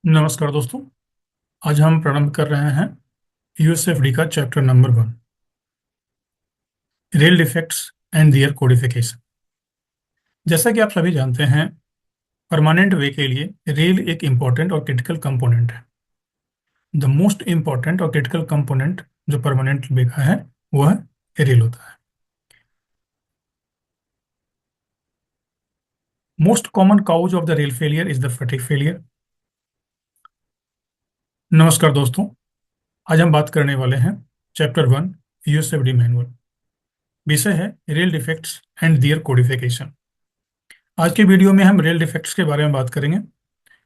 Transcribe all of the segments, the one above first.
नमस्कार दोस्तों। आज हम प्रारंभ कर रहे हैं यूएसएफडी का chapter number 1, rail defects and their codification. जैसा कि आप सभी जानते हैं, परमानेंट वे के लिए रेल एक इम्पॉर्टेंट और क्रिटिकल कंपोनेंट है। द मोस्ट इम्पॉर्टेंट और क्रिटिकल कंपोनेंट जो परमानेंट वे का है वह रेल होता है। Most common cause of the rail failure is the fatigue failure. नमस्कार दोस्तों, आज हम बात करने वाले हैं चैप्टर 1 यूएसएफडी मैनुअल। विषय है rail defects and their codification. आज के वीडियो में हम रेल डिफेक्ट्स के बारे में बात करेंगे।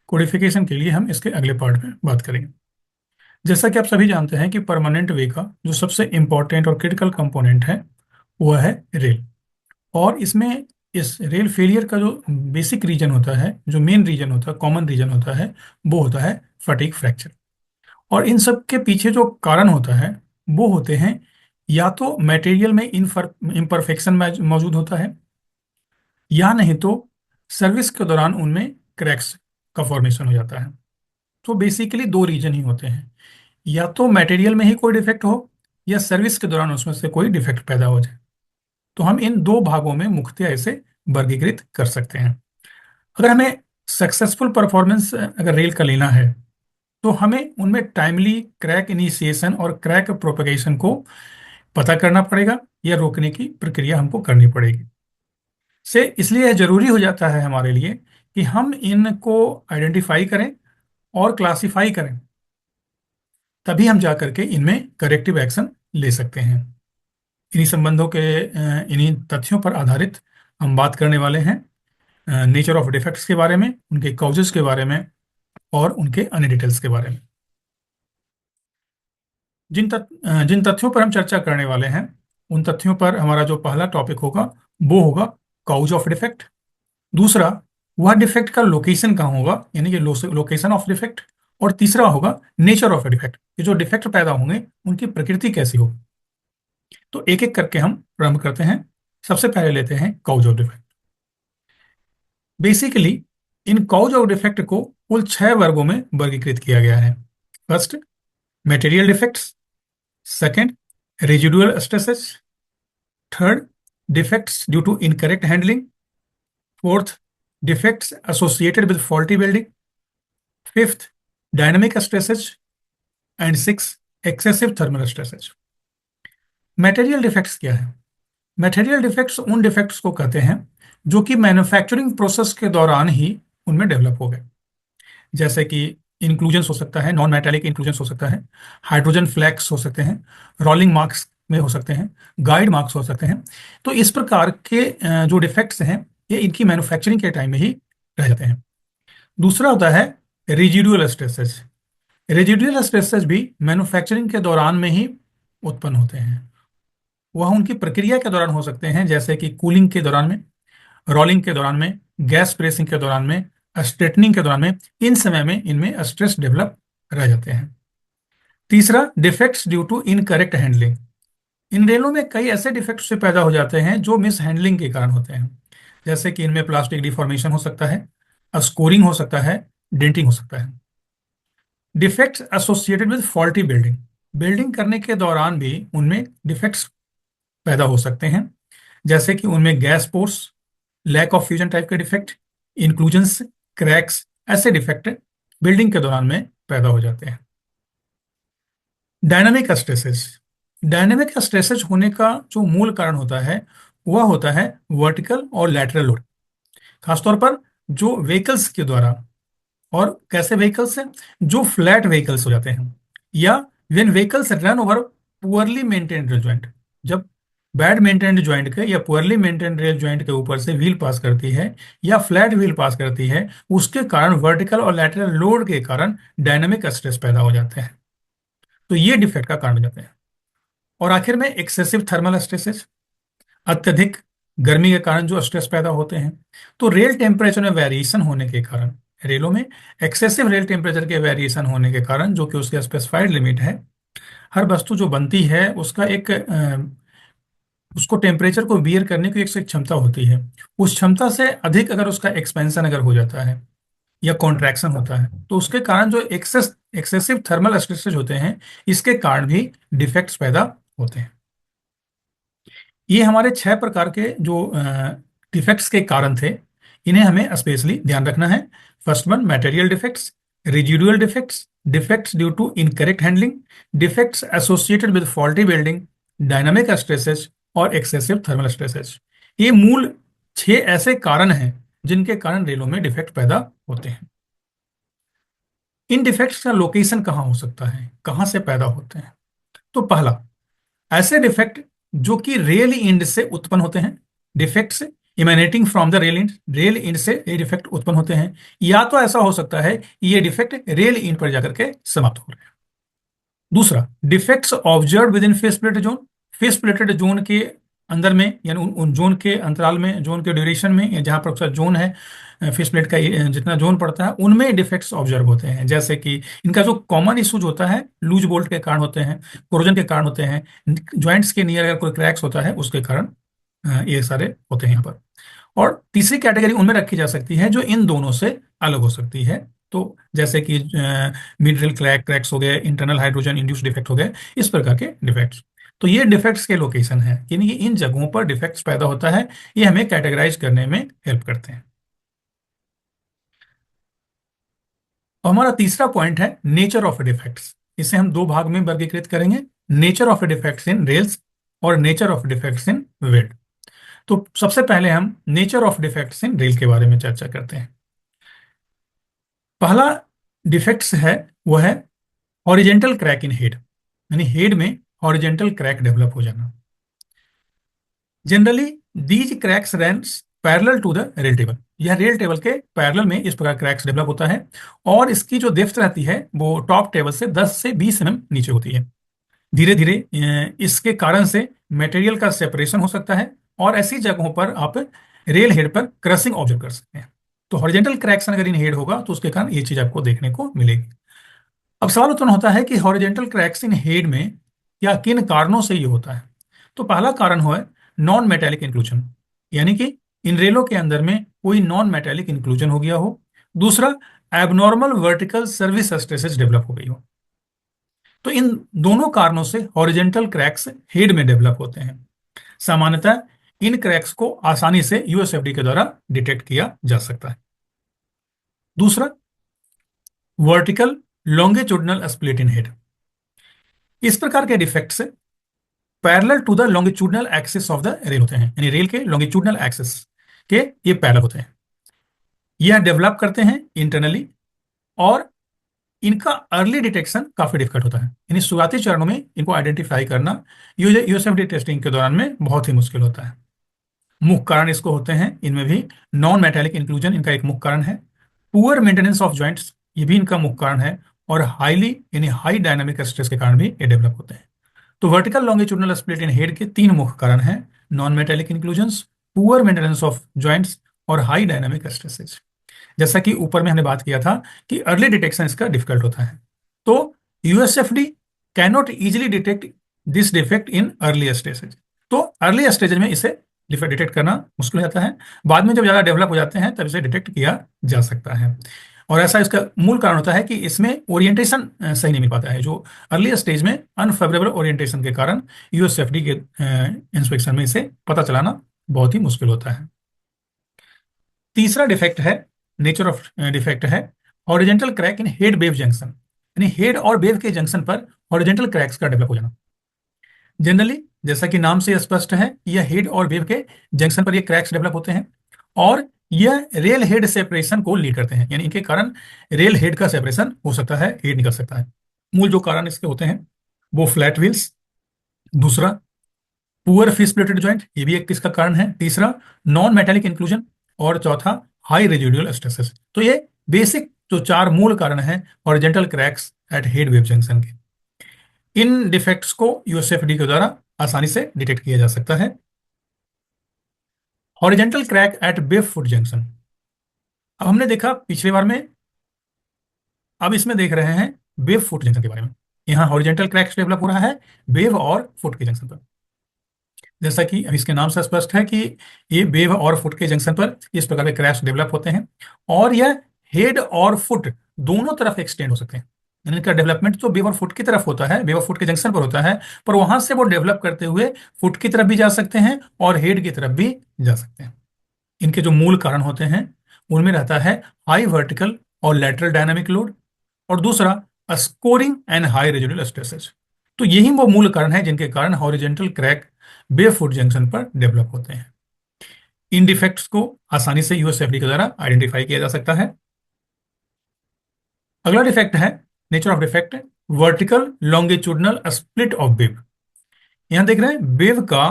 कोडिफिकेशन के लिए हम इसके अगले पार्ट में बात करेंगे। जैसा कि आप सभी जानते हैं कि परमानेंट वे का जो सबसे इंपॉर्टेंट और क्रिटिकल कंपोनेंट है वह है रेल। और इसमें इस रेल फेलियर का जो बेसिक रीजन होता है, जो मेन रीजन होता है, कॉमन रीजन होता है, वो होता है फटीग फ्रैक्चर। और इन सब के पीछे जो कारण होता है वो होते हैं, या तो मटेरियल में इम्परफेक्शन मौजूद होता है, या नहीं तो सर्विस के दौरान उनमें क्रैक्स का फॉर्मेशन हो जाता है। तो बेसिकली दो रीजन ही होते हैं, या तो मटेरियल में ही कोई डिफेक्ट हो या सर्विस के दौरान उसमें से कोई डिफेक्ट पैदा हो जाए। तो हम इन दो भागों में मुख्यतः इसे वर्गीकृत कर सकते हैं। अगर हमें सक्सेसफुल परफॉर्मेंस अगर रेल का लेना है तो हमें उनमें टाइमली क्रैक इनिशिएशन और क्रैक प्रोपगेशन को पता करना पड़ेगा, या रोकने की प्रक्रिया हमको करनी पड़ेगी। से इसलिए जरूरी हो जाता है हमारे लिए कि हम इनको आइडेंटिफाई करें और क्लासिफाई करें, तभी हम जा करके इनमें करेक्टिव एक्शन ले सकते हैं। इन्हीं संबंधों के इन्हीं तथ्यों पर आधारित हम बात करने वाले हैं नेचर ऑफ डिफेक्ट्स के बारे में, उनके कॉजेस के बारे में और उनके अन्य डिटेल्स के बारे में। जिन तथ्यों पर हम चर्चा करने वाले हैं उन तथ्यों पर हमारा जो पहला टॉपिक होगा वो होगा कॉज ऑफ डिफेक्ट। दूसरा, वह डिफेक्ट का लोकेशन कहाँ होगा, यानी कि लोकेशन ऑफ डिफेक्ट। और तीसरा होगा नेचर ऑफ डिफेक्ट, ये जो डिफेक्ट पैदा होंगे उनकी प्रकृति कैसी होगी। तो एक एक करके हम प्रारंभ करते हैं। सबसे पहले लेते हैं कॉज ऑफ डिफेक्ट। बेसिकली इन कॉज ऑफ डिफेक्ट को कुल 6 वर्गों में वर्गीकृत किया गया है। First, material defects. Second, residual stresses. Third, defects due to incorrect handling. Fourth, defects associated with faulty welding. Fifth, dynamic stresses. And sixth, excessive thermal stresses. Material defects क्या है? मटेरियल डिफेक्ट्स उन डिफेक्ट्स को कहते हैं जो कि manufacturing process के दौरान ही उनमें डेवलप हो गए। जैसे कि इंक्लूजन्स हो सकता है, नॉन मेटालिक इंक्लूजन्स हो सकता है, हाइड्रोजन फ्लैक्स हो सकते हैं, रोलिंग मार्क्स में हो सकते हैं, गाइड मार्क्स हो सकते हैं। तो इस प्रकार के जो डिफेक्ट्स हैं ये इनकी मैन्युफैक्चरिंग के टाइम में ही रह जाते हैं। दूसरा होता है रेजिडुअल स्ट्रेसेस। रेजिडुअल स्ट्रेसेस भी मैन्युफैक्चरिंग के दौरान में ही उत्पन्न होते हैं। वह उनकी प्रक्रिया के दौरान हो सकते हैं, जैसे कि कूलिंग के दौरान में, रोलिंग के दौरान में, गैस प्रेसिंग के दौरान में, स्ट्रेटनिंग के दौरान में। इन समय में इनमें स्ट्रेस डेवलप रह जाते हैं। तीसरा, defects due to incorrect handling. इन रेलों में कई ऐसे डिफेक्ट्स से पैदा हो जाते हैं जो मिस हैंडलिंग के कारण होते हैं। जैसे कि इनमें प्लास्टिक डिफॉर्मेशन हो सकता है, स्कोरिंग हो सकता है, डेंटिंग हो सकता है। Defects associated with faulty building. Building करने के दौरान भी उनमें डिफेक्ट्स पैदा हो सकते हैं, जैसे कि उनमें gas pores, lack of fusion type के डिफेक्ट, इंक्लूजन्स, क्रैक्स, ऐसे डिफेक्ट बिल्डिंग के दौरान में पैदा हो जाते हैं। Dynamic stresses. डायनामिक स्ट्रेसेस होने का जो मूल कारण होता है वह होता है वर्टिकल और लैटरल लोड, खासतौर पर जो व्हीकल्स के द्वारा। और कैसे व्हीकल्स हैं? जो फ्लैट व्हीकल्स हो जाते हैं, या when vehicles run over poorly maintained rail joint. जब बैड मेंटेन्ड जॉइंट के या पुअरली मेंटेन्ड रेल जॉइंट के ऊपर से व्हील पास करती है या फ्लैट व्हील पास करती है, उसके कारण वर्टिकल और लैटरल लोड के कारण डायनामिक स्ट्रेस पैदा हो जाते हैं। तो ये डिफेक्ट का कारण हो जाते हैं। और आखिर में एक्सेसिव थर्मल स्ट्रेसेस, अत्यधिक गर्मी के कारण जो स्ट्रेस पैदा होते हैं। तो रेल टेम्परेचर में वेरिएशन होने के कारण, रेलों में एक्सेसिव रेल टेम्परेचर के वेरिएशन होने के कारण, जो कि उसकी स्पेसिफाइड लिमिट है, हर वस्तु जो बनती है उसका एक उसको टेम्परेचर को बियर करने की एक क्षमता होती है। उस क्षमता से अधिक अगर उसका एक्सपेंशन अगर हो जाता है या कॉन्ट्रैक्शन होता है, तो उसके कारण जो एक्सेसिव थर्मल स्ट्रेसेस होते हैं, इसके कारण भी डिफेक्ट्स पैदा होते हैं। ये हमारे 6 प्रकार के जो डिफेक्ट्स के कारण थे, इन्हें हमें स्पेशली ध्यान रखना है। First one, material defects, residual defects, defects due to incorrect handling, defects associated with faulty welding, dynamic stresses और एक्सेसिव थर्मल स्ट्रेसेस। ये मूल 6 ऐसे कारण हैं जिनके कारण रेलों में डिफेक्ट पैदा होते हैं। इन डिफेक्ट्स का लोकेशन कहाँ हो सकता है, कहाँ से पैदा होते हैं? तो पहला, ऐसे डिफेक्ट जो कि रेल इंड से उत्पन्न होते हैं, defects emanating from the rail end से ये डिफेक्ट उत्पन्न होते हैं, या तो ऐसा हो सकता है कि ये डिफेक्ट रेल इंड पर जाकर के समाप्त हो रहे हैं। दूसरा, defects observe with in face plated zone, face plated zone के अंदर में, यानी उन जोन के अंतराल में, जोन के ड्यूरेशन में, या जहां पर उसका जोन है, फेस प्लेट का जितना जोन पड़ता है उनमें डिफेक्ट्स ऑब्जर्व होते हैं। जैसे कि इनका जो कॉमन इशूज होता है, लूज बोल्ट के कारण होते हैं, कोरोजन के कारण होते हैं, ज्वाइंट्स के नियर अगर कोई क्रैक्स होता है उसके कारण ये सारे होते हैं यहाँ पर। और तीसरी कैटेगरी उनमें रखी जा सकती है जो इन दोनों से अलग हो सकती है। तो जैसे कि मिड रेल क्रैक्स हो गए, इंटरनल हाइड्रोजन इंड्यूस डिफेक्ट हो गए, इस प्रकार के डिफेक्ट्स। तो ये डिफेक्ट्स के लोकेशन है, यानी कि इन जगहों पर डिफेक्ट्स पैदा होता है, ये हमें कैटेगराइज करने में हेल्प करते हैं। और हमारा तीसरा पॉइंट है नेचर ऑफ डिफेक्ट्स। इसे हम दो भाग में वर्गीकृत करेंगे, nature of defects in rails और nature of defects in weld. तो सबसे पहले हम nature of defects in rail के बारे में चर्चा करते हैं। पहला डिफेक्ट्स है, वो है हॉरिजेंटल क्रैक इन हेड, यानी हेड में हॉरिजेंटल क्रैक डेवलप हो जाना। Generally these cracks runs parallel to the rail table, यह रेल टेबल के पैरेलल में इस प्रकार क्रैक्स डेवलप होता है, और इसकी जो डेप्थ रहती है वो टॉप टेबल से 10 से 20 नीचे होती है। धीरे धीरे इसके कारण से मटेरियल का सेपरेशन हो सकता है, और ऐसी जगहों पर आप रेल हेड पर क्रशिंग ऑब्जर्व कर सकते हैं। तो हॉरिजेंटल क्रैक्शन अगर इन हेड होगा तो उसके कारण ये चीज आपको देखने को मिलेगी। अब सवाल उत्पन्न होता है कि हॉरिजेंटल क्रैक्स इन हेड में या किन कारणों से ये होता है? तो पहला कारण है नॉन मेटेलिक इंक्लूजन, यानी कि इन रेलों के अंदर में कोई नॉन मेटेलिक इंक्लूजन हो गया हो। दूसरा, abnormal vertical service stresses develop हो गई हो। तो इन दोनों कारणों से हॉरिजेंटल क्रैक्स हेड में डेवलप होते हैं। सामान्यतः इन क्रैक्स को आसानी से यूएसएफडी के द्वारा डिटेक्ट किया जा सकता है। दूसरा, vertical longitudinal split in head. इस प्रकार के defects parallel to the longitudinal axis of the rail होते हैं, यानी रेल के लॉन्गिट्यूडनल एक्सिस के ये पैरेलल होते हैं। यह डेवलप करते हैं इंटरनली, और इनका अर्ली डिटेक्शन काफी डिफिकल्ट होता है, यानी शुरुआती चरणों में इनको आइडेंटिफाई करना यूएसएफडी टेस्टिंग के दौरान में बहुत ही मुश्किल होता है। मुख्य कारण इसको होते हैं, इनमें भी नॉन मेटेलिक इंक्लूजन इनका एक मुख्य कारण है, पुअर मेंटेनेंस ऑफ जॉइंट्स ये भी इनका मुख्य कारण है, और हाईली यानी हाई डायनामिक स्ट्रेस के कारण भी ये डेवलप होते हैं। तो vertical longitudinal split in head के 3 मुख्य कारण हैं, non metallic inclusions, poor maintenance of joints और हाई डायनामिक स्ट्रेसेस। जैसा कि ऊपर में हमने बात किया था कि अर्ली डिटेक्शन इसका डिफिकल्ट होता है, तो USFD cannot easily detect this defect in early stages. तो अर्ली स्टेज में इसे डिटेक्ट करना मुश्किल हो जाता है, बाद में जब ज़्यादा डेवलप हो जाते हैं तब इसे डिटेक्ट किया जा सकता है। और ऐसा इसका मूल कारण होता है कि इसमें ओरिएंटेशन सही नहीं मिल पाता है, जो अर्ली स्टेज में अनफेवरेबल ओरिएंटेशन के कारण यूएसएफडी के इंस्पेक्शन में इसे पता चलाना बहुत ही मुश्किल होता है। तीसरा डिफेक्ट है, नेचर ऑफ डिफेक्ट है horizontal crack in head wave junction, यानी हेड और वेव के जंक्शन पर हॉरिजेंटल क्रैक्स का डेवलप हो जाना। जनरली जैसा कि नाम से स्पष्ट है, यह हेड और वेव के जंक्शन पर ये क्रैक्स डेवलप होते हैं, और यह रेल हेड सेपरेशन को लीड करते हैं, यानी इनके कारण रेल हेड का सेपरेशन हो सकता है, हेड निकल सकता है। मूल जो कारण इसके होते हैं वो फ्लैट व्हील्स, दूसरा पुअर फिश प्लेटेड ज्वाइंट, ये भी एक इसका कारण है, तीसरा नॉन मेटेलिक इंक्लूजन, और चौथा हाई रेजिडुअल स्ट्रेसेस। तो ये बेसिक जो 4 मूल कारण हैं horizontal cracks eight head wave junction के। इन डिफेक्ट्स को यूएसएफडी के द्वारा आसानी से डिटेक्ट किया जा सकता है। Horizontal crack at web foot junction, अब हमने देखा पिछले बार में, अब इसमें देख रहे हैं वेव फुट जंक्शन के बारे में। यहाँ हॉरिजेंटल क्रैक्स डेवलप हो रहा है वेव और फुट के जंक्शन पर। जैसा कि अब इसके नाम से स्पष्ट है कि ये वेव और फुट के जंक्शन पर इस प्रकार के क्रैक्स डेवलप होते हैं, और यह हेड और फुट दोनों तरफ एक्सटेंड हो सकते हैं। यानी इनका डेवलपमेंट तो बेव और फुट की तरफ होता है, बेव और फुट के जंक्शन पर होता है, पर वहां से वो डेवलप करते हुए फुट की तरफ भी जा सकते हैं और हेड की तरफ भी जा सकते हैं। इनके जो मूल कारण होते हैं उनमें रहता है हाई वर्टिकल और लैटरल डायनामिक लोड, और दूसरा scoring and high residual stresses. तो यही वो मूल कारण है जिनके कारण हॉरिजेंटल क्रैक बे फुट जंक्शन पर डेवलप होते हैं। इन डिफेक्ट्स को आसानी से यूएसएफडी के द्वारा आइडेंटिफाई किया जा सकता है। अगला डिफेक्ट है, nature of defect, vertical longitudinal split of wave. यहां देख रहे हैं वेव का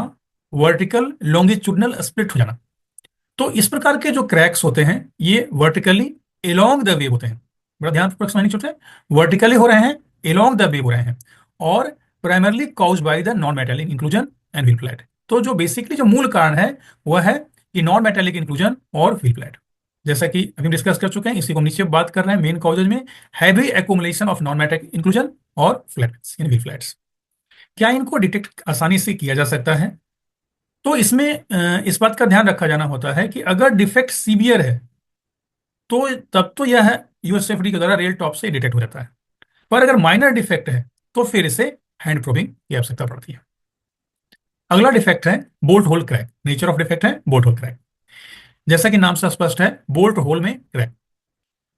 वर्टिकल लॉन्गिट्यूडनल स्प्लिट हो जाना। तो इस प्रकार के जो क्रैक्स होते हैं ये वर्टिकली एलोंग द वेव होते हैं। बड़ा ध्यानपूर्वक समझने की जरूरत है, वर्टिकली हो रहे हैं, एलोंग द वेव हो रहे हैं, और primarily caused by the non metallic inclusion and wheel flat. तो जो बेसिकली जो मूल कारण है वह है कि नॉन मेटेलिक इंक्लूजन और व्हील फ्लैट। जैसा कि अभी हम डिस्कस कर चुके हैं, इसी को हम नीचे बात कर रहे हैं मेन कॉजेज में, heavy accumulation of non metallic inclusion और फ्लैट्स इन व्हील फ्लैट्स। क्या इनको डिटेक्ट आसानी से किया जा सकता है? तो इसमें इस बात का ध्यान रखा जाना होता है कि अगर डिफेक्ट सीवियर है तो तब तो यह यूएसएफडी के द्वारा रेल टॉप से डिटेक्ट हो जाता है, पर अगर माइनर डिफेक्ट है तो फिर इसे हैंड प्रोबिंग की आवश्यकता पड़ती है। अगला डिफेक्ट है bolt hole crack. Nature of defect है बोल्ट होल क्रैक। जैसा कि नाम से स्पष्ट है, बोल्ट होल में क्रैक।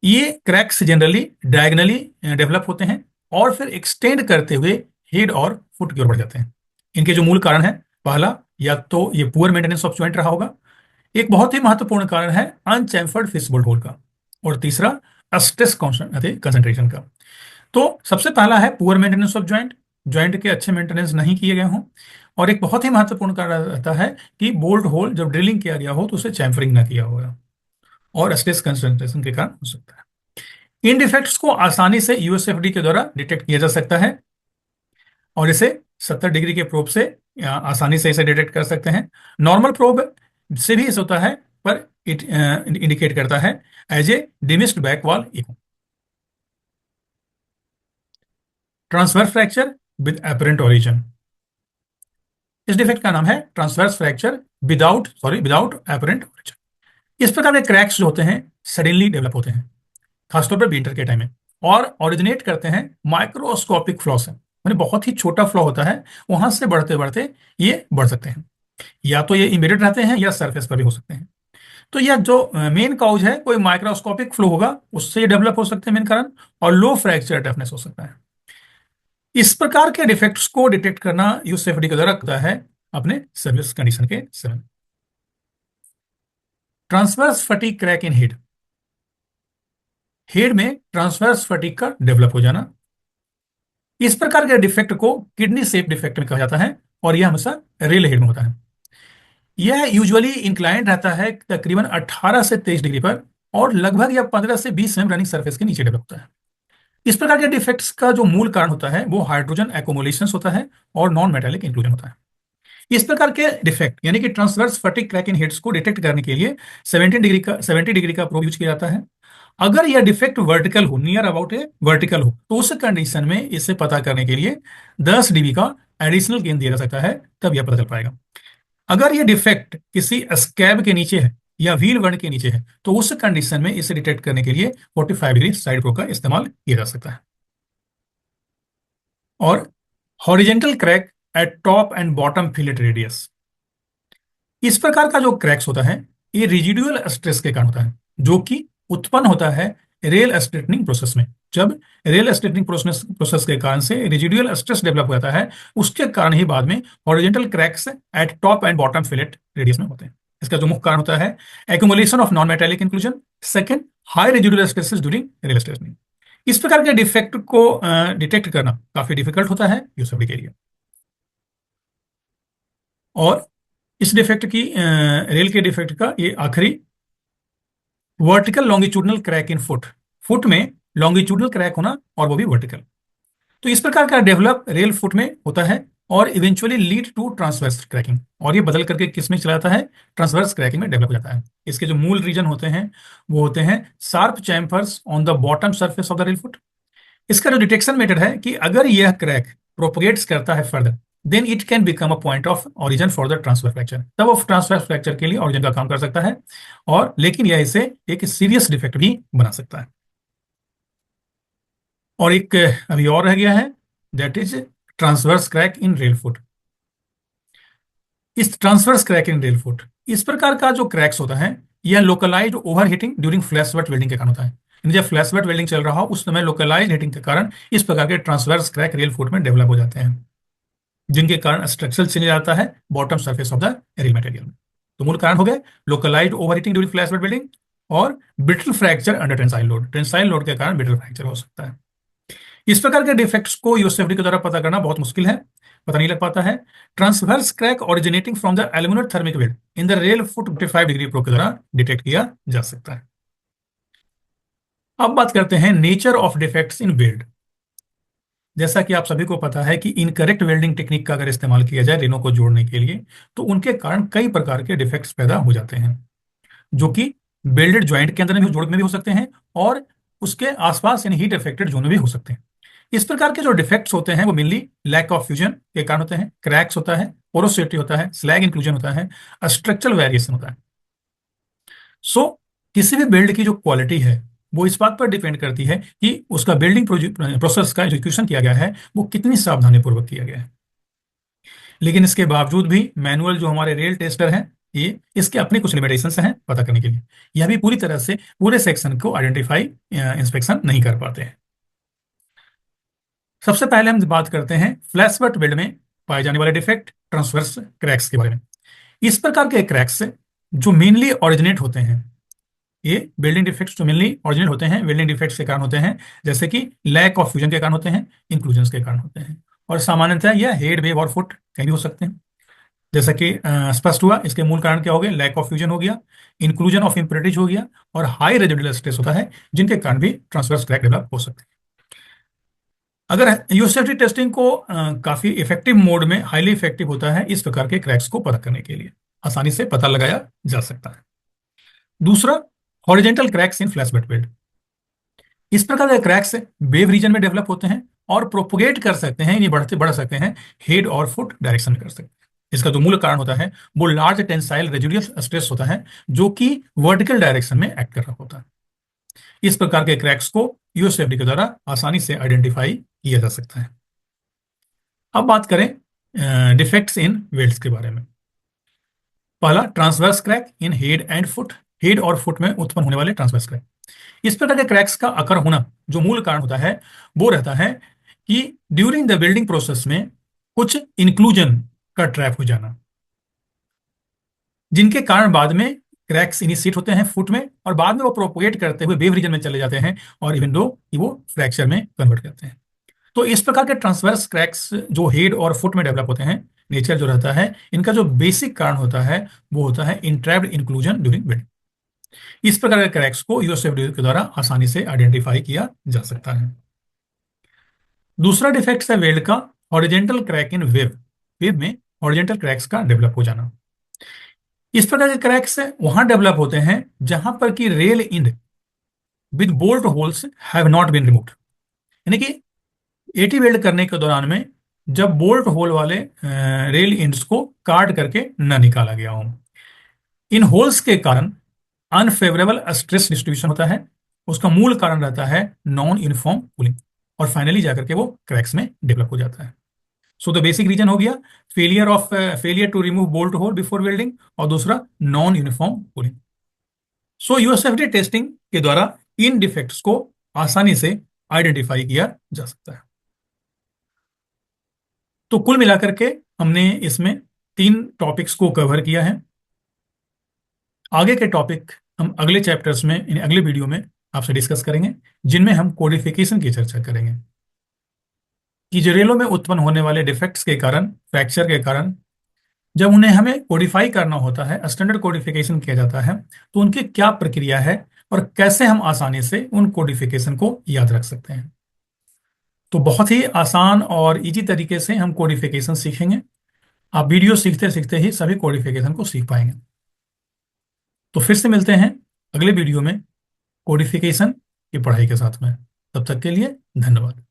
ये क्रैक्स जनरली डायगनली डेवलप होते हैं और फिर एक्सटेंड करते हुए हेड और फुट की ओर बढ़ जाते हैं। इनके जो मूल कारण है, पहला या तो ये पुअर मेंटेनेंस ऑफ जॉइंट रहा होगा, एक बहुत ही महत्वपूर्ण कारण है अनचैम्फर्ड फिश बोल्ट होल का, और तीसरा स्ट्रेस कंसंट्रेशन का। तो सबसे पहला है poor maintenance of joint, joint के अच्छे मेंटेनेंस नहीं किए गए हों, और एक बहुत ही महत्वपूर्ण कारण रहता है कि बोल्ट होल जब ड्रिलिंग किया गया हो तो उसे चैम्फरिंग ना किया होगा, और स्ट्रेस कंसंट्रेशन के कारण हो सकता है। इन डिफेक्ट्स को आसानी से यूएसएफडी के द्वारा डिटेक्ट किया जा सकता है, और इसे 70 डिग्री के प्रोब से आसानी से इसे डिटेक्ट कर सकते हैं। नॉर्मल प्रोब से भी इसे होता है, पर इट इंडिकेट करता है as a diminished back wall echo. Transverse fracture with apparent origin. इस डिफेक्ट का नाम है transverse fracture without apparent origin. इस प्रकार के क्रैक्स जो होते हैं सडनली डेवलप होते हैं, खासतौर पर विंटर के टाइम में, और ओरिजिनेट करते हैं माइक्रोस्कोपिक फ्लॉ से, मैंने बहुत ही छोटा फ्लॉ होता है, वहां से बढ़ते बढ़ते ये बढ़ सकते हैं, या तो ये इम्बेडेड रहते हैं या सरफेस पर भी हो सकते हैं। तो यह जो मेन कॉज है कोई माइक्रोस्कोपिक फ्लो होगा, उससे ये डेवलप हो सकते हैं मेन कारण, और लो फ्रैक्चर टफनेस हो सकता है। इस प्रकार के डिफेक्ट्स को डिटेक्ट करना यूएसएफडी का द्वारा होता है अपने सर्विस कंडीशन के समय। Transverse fatigue crack in head. Head में ट्रांसवर्स फटीग का डेवलप हो जाना, इस प्रकार के डिफेक्ट को किडनी शेप डिफेक्ट में कहा जाता है, और यह हमेशा रेल हेड में होता है। यह यूजुअली इंक्लाइंड रहता है तकरीबन 18 से 23 डिग्री पर, और लगभग या 15 से 20 एम रनिंग सरफेस के नीचे डेवलप होता है। इस प्रकार के डिफेक्ट्स का जो मूल कारण होता है वो हाइड्रोजन एकोमोलेशन होता है और नॉन मेटालिक इंक्लूजन होता है। इस प्रकार के डिफेक्ट यानी कि transverse fatigue crack in heads को डिटेक्ट करने के लिए 70 डिग्री का प्रोब यूज किया जाता है। अगर यह डिफेक्ट वर्टिकल हो, नियर अबाउट ए वर्टिकल हो, तो उस कंडीशन में इसे पता करने के लिए 10 dB का एडिशनल गेन दिया जा सकता है, तब यह पता चल पाएगा। अगर यह डिफेक्ट किसी स्कैब के नीचे है या व्हील वर्ण के नीचे है, तो उस कंडीशन में इसे डिटेक्ट करने के लिए 45 डिग्री साइड प्रोब का इस्तेमाल किया जा सकता है। और horizontal crack eight top and bottom fillet radius. इस प्रकार का जो क्रैक्स होता है ये रिजिडुअल स्ट्रेस के कारण होता है, जो कि उत्पन्न होता है रेल स्ट्रेटनिंग प्रोसेस में। जब रेल स्ट्रेटनिंग प्रोसेस के कारण से रिजिडुअल स्ट्रेस डेवलप होता है, उसके कारण ही बाद में horizontal cracks at top and bottom fillet radius में होते हैं। इसका जो मुख्य कारण होता है accumulation of non metallic inclusion, second high residual stresses during rail straightening. इस प्रकार के डिफेक्ट को डिटेक्ट करना काफी डिफिकल्ट होता है यूएसएफडी के लिए। और इस डिफेक्ट की रेल के डिफेक्ट का ये आखिरी, vertical longitudinal crack in foot. Foot में लॉन्गिट्यूडनल क्रैक होना, और वो भी वर्टिकल। तो इस प्रकार का डेवलप रेल फुट में होता है और eventually lead to transverse cracking, और ये बदल करके किस में चला जाता है, ट्रांसवर्स क्रैकिंग में डेवलप हो जाता है। इसके जो मूल रीजन होते हैं वो होते हैं sharp chamfers on the bottom surface of the rail foot. इसका जो डिटेक्शन मेथड है कि अगर यह क्रैक प्रोपोगेट्स करता है further, then it can become a point of origin for the transfer fracture, तब वो ट्रांसफर फ्रैक्चर के लिए ओरिजिन का काम कर सकता है, और लेकिन यह इसे एक सीरियस डिफेक्ट भी बना सकता है। और एक अभी और रह गया है, that is transverse crack in rail foot. इस transverse crack in rail foot, इस प्रकार का जो क्रैक्स होता है, यह localised over heating during flash butt welding के कारण होता है। यानी जब फ्लैश वेट वेल्डिंग चल रहा हो उस समय लोकलाइज्ड हीटिंग के कारण इस प्रकार के ट्रांसवर्स क्रैक रेल फुट में डेवलप हो जाते हैं, जिनके कारण स्ट्रक्चरल चेंज आता है bottom surface of the rail material में। तो मूल कारण हो गए localised over heating during flash butt welding और brittle fracture under tensile load. Tensile load के कारण ब्रिटल फ्रैक्चर हो सकता है। इस प्रकार के डिफेक्ट्स को यूएसएफडी के द्वारा पता करना बहुत मुश्किल है, पता नहीं लग पाता है। Transverse crack originating from the aluminate thermic weld in the rail foot 55 degree pro के द्वारा डिटेक्ट किया जा सकता है। अब बात करते हैं nature of defects in weld. जैसा कि आप सभी को पता है कि इनकरेक्ट वेल्डिंग टेक्निक का अगर इस्तेमाल किया जाए रेनों को जोड़ने के लिए, तो उनके कारण कई प्रकार के डिफेक्ट्स पैदा हो जाते हैं, जो कि वेल्डेड ज्वाइंट के अंदर भी जोड़ में भी हो सकते हैं और उसके आसपास यानी हीट अफेक्टेड जोन में भी हो सकते हैं। इस प्रकार के जो डिफेक्ट्स होते हैं वो मेनली लैक ऑफ फ्यूजन के कारण होते हैं, क्रैक्स होता है, पोरोसिटी होता है, स्लैग इंक्लूजन होता है, स्ट्रक्चरल वेरिएशन होता है। सो किसी भी बिल्ड की जो क्वालिटी है वो इस बात पर डिपेंड करती है कि उसका बिल्डिंग प्रोसेस का एग्जीक्यूशन किया गया है वो कितनी सावधानी पूर्वक किया गया है। लेकिन इसके बावजूद भी मैनुअल जो हमारे रेल टेस्टर हैं, ये इसके अपने कुछ लिमिटेशंस हैं पता करने के लिए। यह भी पूरी तरह से पूरे सेक्शन को आइडेंटिफाई इंस्पेक्शन नहीं कर पाते हैं। सबसे पहले हम बात करते हैं फ्लैशबट बिल्ड में पाए जाने वाले डिफेक्ट ट्रांसवर्स क्रैक्स के बारे में। इस प्रकार के क्रैक्स जो मेनली ओरिजिनेट होते हैं, ये बिल्डिंग डिफेक्ट्स जो मेनली ओरिजिनेट होते हैं बिल्डिंग डिफेक्ट्स के कारण होते हैं, जैसे कि लैक ऑफ फ्यूजन के कारण होते हैं, इंक्लूजन के कारण होते हैं, और सामान्यतः यह हेड वेव और फुट कहीं भी हो सकते हैं। जैसा कि स्पष्ट हुआ, इसके मूल कारण क्या हो गए, लैक ऑफ फ्यूजन हो गया, इंक्लूजन ऑफ इम्प्योरिटीज हो गया, और हाई रेजिडुअल स्ट्रेस होता है, जिनके कारण भी ट्रांसवर्स क्रैक डेवलप हो सकते हैं। अगर यूएसएफडी टेस्टिंग को काफी इफेक्टिव मोड में हाईली इफेक्टिव होता है इस प्रकार के क्रैक्स को पता करने के लिए, आसानी से पता लगाया जा सकता है। दूसरा, हॉरिजेंटल क्रैक्स इन फ्लैश वेल्ड। इस प्रकार के क्रैक्स वेव रीजन में डेवलप होते हैं और प्रोपोगेट कर सकते हैं, यानी बढ़ते बढ़ सकते हैं हेड और फुट डायरेक्शन में कर सकते हैं। इसका जो मूल कारण होता है वो लार्ज टेंसाइल रेजिडुअल स्ट्रेस होता है, जो कि वर्टिकल डायरेक्शन में एक्ट कर रहा होता है। इस प्रकार के क्रैक्स को यूएसएफडी के द्वारा आसानी से आइडेंटिफाई किया जा सकता है। अब बात करें डिफेक्ट्स इन वेल्ड्स के बारे में। पहला, transverse crack in head and foot. Head और फुट में उत्पन्न होने वाले ट्रांसवर्स क्रैक, इस प्रकार के क्रैक्स का अकर होना जो मूल कारण होता है वो रहता है कि ड्यूरिंग द बिल्डिंग प्रोसेस में कुछ इंक्लूजन का ट्रैप हो जाना, जिनके कारण बाद में क्रैक्स इनिशिएट होते हैं फुट में और बाद में वो प्रोपोगेट करते हुए वेव रीजन में चले जाते हैं और इवन दो कि वो फ्रैक्चर में कन्वर्ट करते हैं। तो इस प्रकार के ट्रांसवर्स क्रैक्स जो हेड और फुट में डेवलप होते हैं, नेचर जो रहता है इनका जो बेसिक कारण होता है वो होता है इंट्रैप्ड इंक्लूजन ड्यूरिंग बिल्डिंग। इस प्रकार के क्रैक्स को यूएसएफडी के द्वारा आसानी से आइडेंटिफाई किया जा सकता है। दूसरा डिफेक्ट है वेल्ड का horizontal crack in wave. Wave में हॉरिजेंटल क्रैक्स का डेवलप हो जाना। इस प्रकार के क्रैक्स वहां डेवलप होते हैं जहां पर कि rail end with bolt holes have not been removed, यानी कि एटी वेल्ड करने के दौरान में जब बोल्ट होल वाले रेल इंड्स को काट करके न निकाला गया हो। इन होल्स के कारण अनफेवरेबल स्ट्रेस डिस्ट्रीब्यूशन होता है, उसका मूल कारण रहता है नॉन यूनिफॉर्म कूलिंग, और फाइनली जाकर के वो क्रैक्स में डेवलप हो जाता है। सो द बेसिक रीजन हो गया failure to remove bolt hole before welding, और दूसरा non uniform cooling. So USFD testing के द्वारा इन डिफेक्ट्स को आसानी से आइडेंटिफाई किया जा सकता है। तो कुल मिलाकर के हमने इसमें 3 टॉपिक्स को कवर किया है। आगे के टॉपिक हम अगले चैप्टर्स में यानी अगले वीडियो में आपसे डिस्कस करेंगे, जिनमें हम कोडिफिकेशन की चर्चा करेंगे कि जो रेलों में उत्पन्न होने वाले डिफेक्ट्स के कारण, फ्रैक्चर के कारण, जब उन्हें हमें कोडिफाई करना होता है, स्टैंडर्ड कोडिफिकेशन किया जाता है, तो उनकी क्या प्रक्रिया है और कैसे हम आसानी से उन कोडिफिकेशन को याद रख सकते हैं। तो बहुत ही आसान और इजी तरीके से हम कोडिफिकेशन सीखेंगे। आप वीडियो सीखते सीखते ही सभी कोडिफिकेशन को सीख पाएंगे। तो फिर से मिलते हैं अगले वीडियो में कोडिफिकेशन की पढ़ाई के साथ में। तब तक के लिए धन्यवाद।